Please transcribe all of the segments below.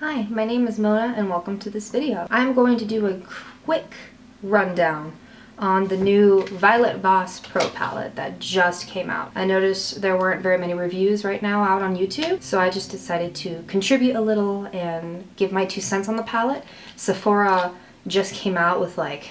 Hi, my name is Mona and welcome to this video. I'm going to do a quick rundown on the new Voss Pro palette that just came out. I noticed there weren't very many reviews right now out on YouTube, so I just decided to contribute a little and give my 2 cents on the palette. Sephora just came out with like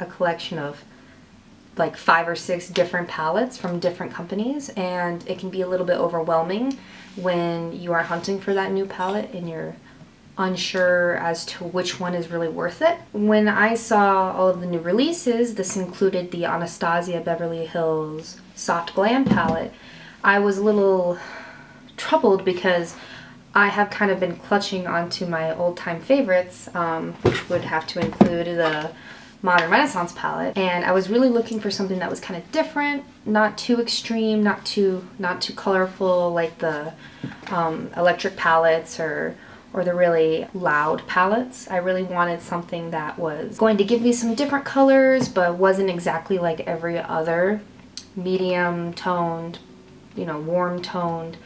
a collection of like 5 or 6 different palettes from different companies, and it can be a little bit overwhelming when you are hunting for that new palette and you're unsure as to which one is really worth it. When I saw all of the new releases, this included the Anastasia Beverly Hills Soft Glam palette, I was a little troubled because I have kind of been clutching onto my old-time favorites, which would have to include the Modern Renaissance palette, and I was really looking for something that was kind of different, not too extreme, not too colorful like the electric palettes or the really loud palettes. I really wanted something that was going to give me some different colors but wasn't exactly like every other medium toned, warm toned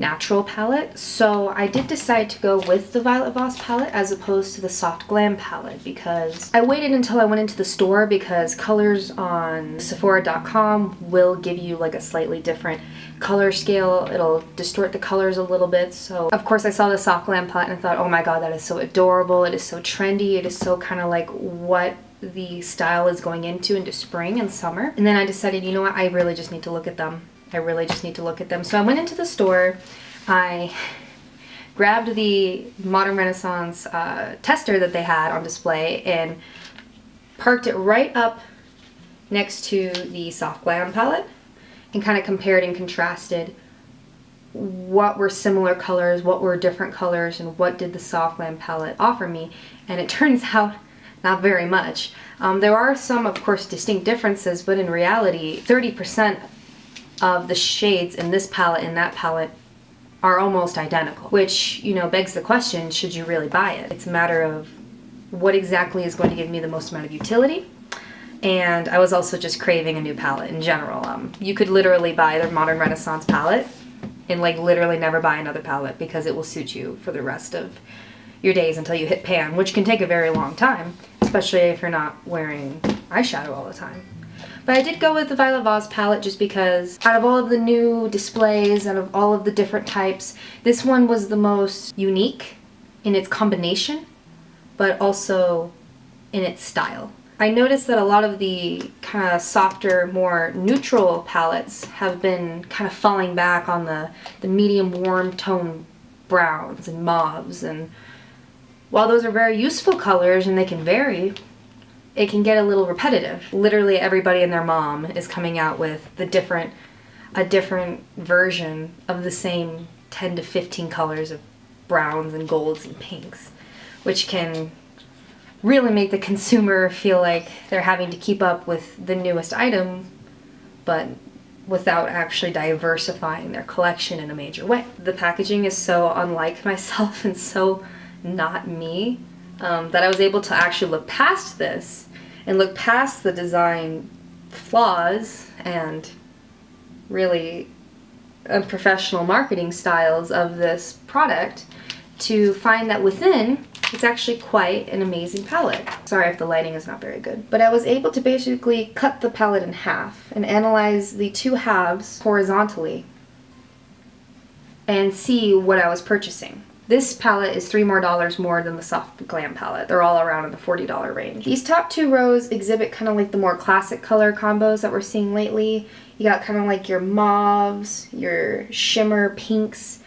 natural palette. So I did decide to go with the Voss palette as opposed to the Soft Glam palette, because I waited until I went into the store, because colors on Sephora.com will give you like a slightly different color scale. It'll distort the colors a little bit. So of course I saw the Soft Glam palette and I thought, oh my god, that is so adorable. It is so trendy. It is so kind of like what the style is going into spring and summer. And then I decided, you know what, I really just need to look at them. So I went into the store, I grabbed the Modern Renaissance tester that they had on display and parked it right up next to the Soft Glam palette and kind of compared and contrasted what were similar colors, what were different colors, and what did the Soft Glam palette offer me. And it turns out not very much. There are some, of course, distinct differences, but in reality, 30% of the shades in this palette and that palette are almost identical, which, begs the question, should you really buy it? It's a matter of what exactly is going to give me the most amount of utility, and I was also just craving a new palette in general. You could literally buy the Modern Renaissance palette and like literally never buy another palette because it will suit you for the rest of your days until you hit pan, which can take a very long time, especially if you're not wearing eyeshadow all the time. But I did go with the Voss palette just because out of all of the new displays, out of all of the different types, this one was the most unique in its combination, but also in its style. I noticed that a lot of the kind of softer, more neutral palettes have been kind of falling back on the medium warm tone browns and mauves, and while those are very useful colors and they can vary, it can get a little repetitive. Literally everybody and their mom is coming out with a different version of the same 10 to 15 colors of browns and golds and pinks, which can really make the consumer feel like they're having to keep up with the newest item, but without actually diversifying their collection in a major way. The packaging is so unlike myself and so not me, that I was able to actually look past this and look past the design flaws and really unprofessional marketing styles of this product to find that within it's actually quite an amazing palette. Sorry if the lighting is not very good. But I was able to basically cut the palette in half and analyze the 2 halves horizontally and see what I was purchasing. This palette is $3 more than the Soft Glam palette. They're all around in the $40 range. These top 2 rows exhibit kind of like the more classic color combos that we're seeing lately. You got kind of like your mauves, your shimmer pinks.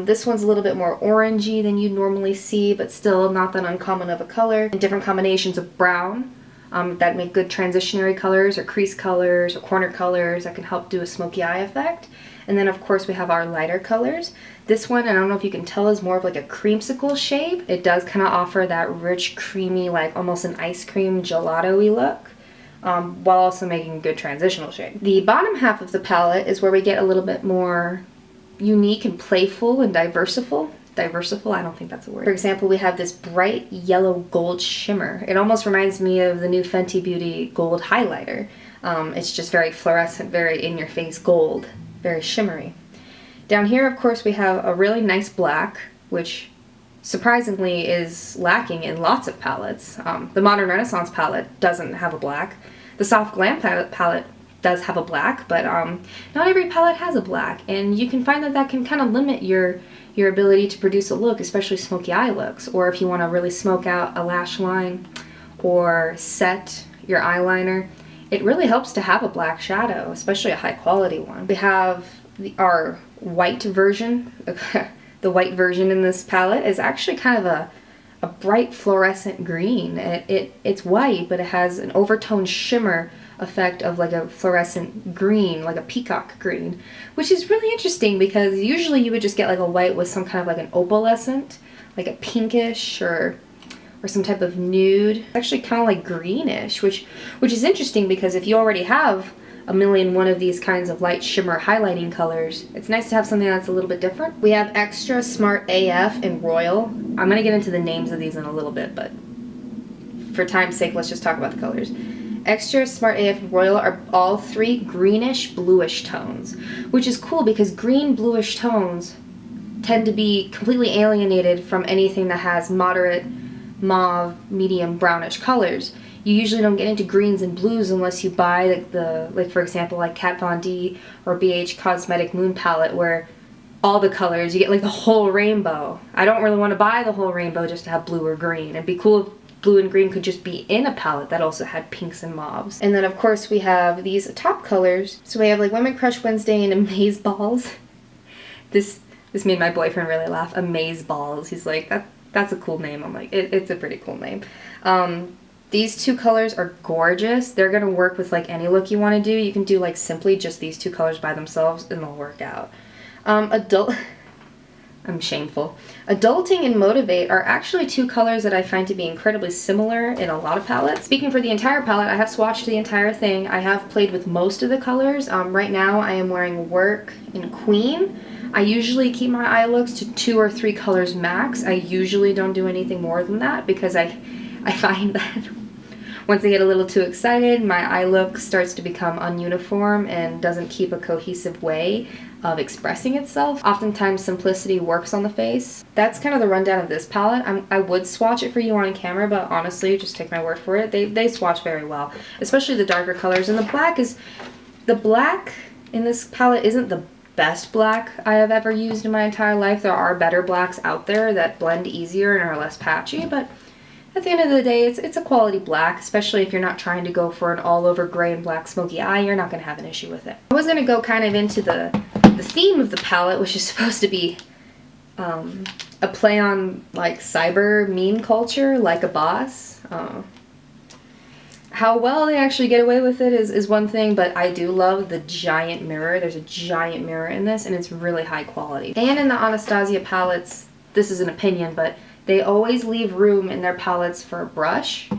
This one's a little bit more orangey than you'd normally see, but still not that uncommon of a color. And different combinations of brown that make good transitionary colors or crease colors or corner colors that can help do a smoky eye effect. And then of course we have our lighter colors. This one, I don't know if you can tell, is more of like a creamsicle shape. It does kind of offer that rich, creamy, like almost an ice cream gelato-y look, while also making a good transitional shade. The bottom half of the palette is where we get a little bit more unique and playful and diversiful. Diversiful? I don't think that's a word. For example, we have this bright yellow gold shimmer. It almost reminds me of the new Fenty Beauty gold highlighter. It's just very fluorescent, very in-your-face gold, very shimmery. Down here, of course, we have a really nice black, which surprisingly is lacking in lots of palettes. The Modern Renaissance palette doesn't have a black. The Soft Glam palette does have a black, but not every palette has a black, and you can find that that can kind of limit your ability to produce a look, especially smoky eye looks, or if you want to really smoke out a lash line or set your eyeliner. It really helps to have a black shadow, especially a high quality one. We have our white version. The white version in this palette is actually kind of a bright fluorescent green. It's white, but it has an overtone shimmer effect of like a fluorescent green, like a peacock green, which is really interesting because usually you would just get like a white with some kind of like an opalescent, like a pinkish or some type of nude. It's actually kind of like greenish, which is interesting because if you already have a million one of these kinds of light shimmer highlighting colors, it's nice to have something that's a little bit different. We have Extra, Smart AF, and Royal. I'm gonna get into the names of these in a little bit, but for time's sake, let's just talk about the colors. Extra, Smart AF, and Royal are all three greenish bluish tones, which is cool because green bluish tones tend to be completely alienated from anything that has moderate mauve, medium brownish colors. You usually don't get into greens and blues unless you buy like for example, like Kat Von D or BH Cosmetic Moon palette, where all the colors, you get like the whole rainbow. I don't really want to buy the whole rainbow just to have blue or green. It'd be cool if blue and green could just be in a palette that also had pinks and mauves. And then of course we have these top colors. So we have like Women Crush Wednesday and Amaze Balls. This made my boyfriend really laugh. Amaze Balls. He's like, that's a cool name. I'm like, it's a pretty cool name. These two colors are gorgeous. They're gonna work with like any look you want to do. You can do like simply just these two colors by themselves and they'll work out. I'm shameful. Adulting and Motivate are actually two colors that I find to be incredibly similar in a lot of palettes. Speaking for the entire palette, I have swatched the entire thing. I have played with most of the colors. Right now I am wearing Work and Queen. I usually keep my eye looks to 2 or 3 colors max. I usually don't do anything more than that because I find that once I get a little too excited, my eye look starts to become ununiform and doesn't keep a cohesive way of expressing itself. Oftentimes simplicity works on the face. That's kind of the rundown of this palette. I would swatch it for you on camera, but honestly, just take my word for it. They swatch very well, especially the darker colors. And the black in this palette isn't the best black I have ever used in my entire life. There are better blacks out there that blend easier and are less patchy, but at the end of the day, it's a quality black, especially if you're not trying to go for an all-over gray and black smoky eye. You're not going to have an issue with it. I was going to go kind of into the theme of the palette, which is supposed to be a play on like cyber meme culture, like a Voss. How well they actually get away with it is one thing, but I do love the giant mirror. There's a giant mirror in this, and it's really high quality. And in the Anastasia palettes, this is an opinion, but they always leave room in their palettes for a brush,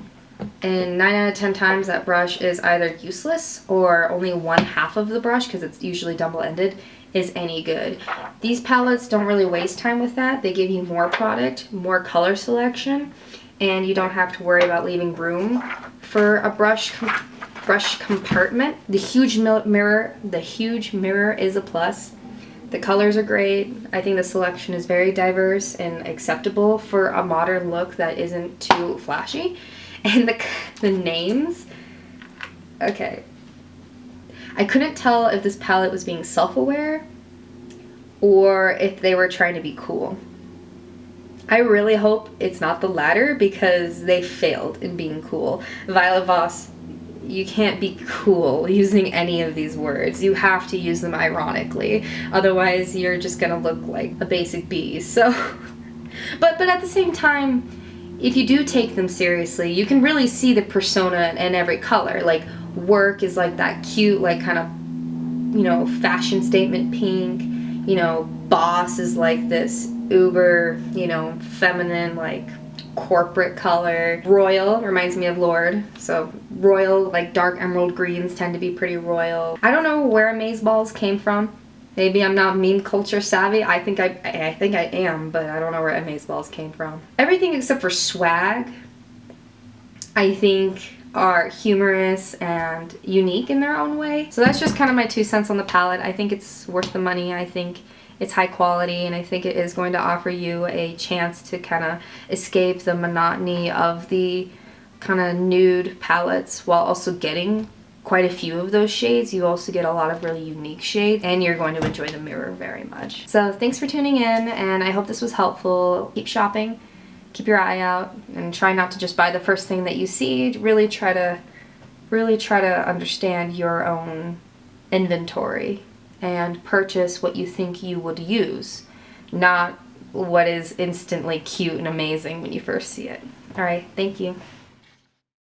and 9 out of 10 times that brush is either useless or only 1/2 of the brush, because it's usually double-ended, is any good. These palettes don't really waste time with that. They give you more product, more color selection, and you don't have to worry about leaving room for a brush compartment. The huge mirror is a plus. The colors are great. I think the selection is very diverse and acceptable for a modern look that isn't too flashy. And the names, okay. I couldn't tell if this palette was being self-aware or if they were trying to be cool. I really hope it's not the latter because they failed in being cool. Violet Voss, you can't be cool using any of these words. You have to use them ironically. Otherwise, you're just gonna look like a basic bee. So, but at the same time, if you do take them seriously, you can really see the persona in every color. Like, Work is like that cute, like kind of, you know, fashion statement pink. You know, Boss is like this uber, you know, feminine, like corporate color. Royal reminds me of Lord, so royal, like dark emerald greens tend to be pretty royal. I don't know where Amaze Balls came from. Maybe I'm not meme culture savvy. I think I am, but I don't know where Amaze Balls came from. Everything except for Swag, I think, are humorous and unique in their own way. So that's just kind of my 2 cents on the palette. I think it's worth the money. I think It's high quality, and I think it is going to offer you a chance to kind of escape the monotony of the kind of nude palettes while also getting quite a few of those shades. You also get a lot of really unique shades, and you're going to enjoy the mirror very much. So thanks for tuning in, and I hope this was helpful. Keep shopping, keep your eye out, and try not to just buy the first thing that you see. Really try to understand your own inventory and purchase what you think you would use, not what is instantly cute and amazing when you first see it. All right, thank you.